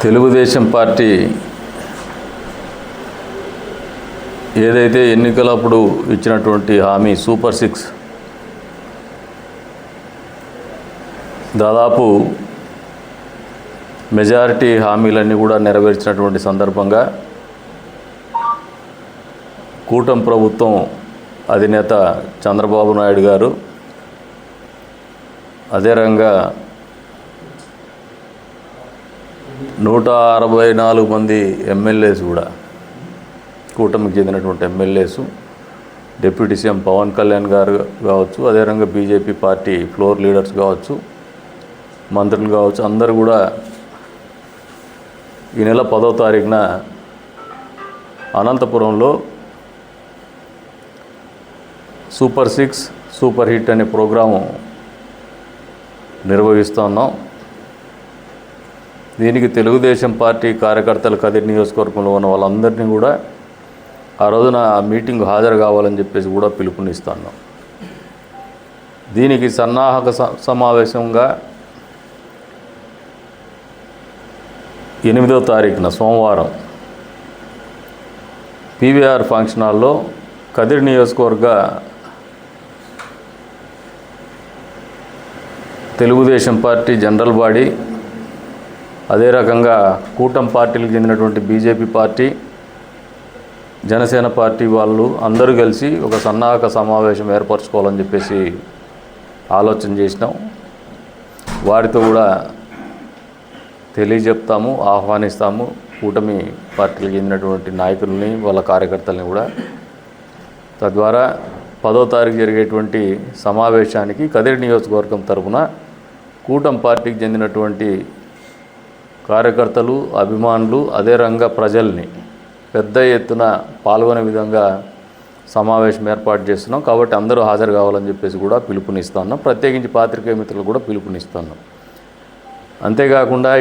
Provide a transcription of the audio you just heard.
Telugu Desam party ఏదైతే ఎన్నికలప్పుడు ఇచ్చినటువంటి హామీ సూపర్ 6 దాదాపు మెజారిటీ హామీలన్నీ కూడా నెరవేర్చినటువంటి సందర్భంగా కూటమి ప్రభుత్వం అధినేత చంద్రబాబు నాయుడు గారు అదే రంగా 164 మంది ఎమ్మెల్యేస్ కూడా కూటమికి చెందినటువంటి MLAs deputy CM Pawan Kalyan గారు కావచ్చు, అదే Ranga BJP party floor leaders కావచ్చు, మంత్రులు కావచ్చు, అందరూ కూడా ఈ నెల 10వ తారీఖున అనంతపురంలో సూపర్ 6 సూపర్ హిట్ అనే ప్రోగ్రాము నిర్వహిస్తున్నాం. దీనికి తెలుగుదేశం పార్టీ కార్యకర్తలు కదిరి నియోజకవర్గంలో ఉన్న వాళ్ళందరినీ కూడా ఆ రోజున మీటింగ్ హాజరు కావాలని చెప్పేసి కూడా పిలుపునిస్తున్నాం. దీనికి సన్నాహక సమావేశంగా 8వ తారీఖున సోమవారం పీవీఆర్ ఫంక్షన్ హాల్లో కదిరి నియోజకవర్గ తెలుగుదేశం పార్టీ జనరల్ బాడీ, అదే రకంగా కూటమి పార్టీలకు చెందినటువంటి బీజేపీ పార్టీ, జనసేన పార్టీ వాళ్ళు అందరూ కలిసి ఒక సన్నాహక సమావేశం ఏర్పరచుకోవాలని చెప్పేసి ఆలోచన చేసినాం. వారితో కూడా తెలియజెప్తాము, ఆహ్వానిస్తాము. కూటమి పార్టీలకు చెందినటువంటి నాయకుల్ని, వాళ్ళ కార్యకర్తల్ని కూడా. తద్వారా 10వ తారీఖు జరిగేటువంటి సమావేశానికి కదిరి నియోజకవర్గం తరఫున కూటమి పార్టీకి చెందినటువంటి కార్యకర్తలు, అభిమానులు, అదే రంగా ప్రజల్ని పెద్ద ఎత్తున పాల్గొనే విధంగా సమావేశం ఏర్పాటు చేస్తున్నాం. కాబట్టి అందరూ హాజరు కావాలని చెప్పేసి కూడా పిలుపునిస్తున్నాం. ప్రత్యేకించి పాత్రికేయ మిత్రులు కూడా పిలుపునిస్తున్నాం. అంతేకాకుండా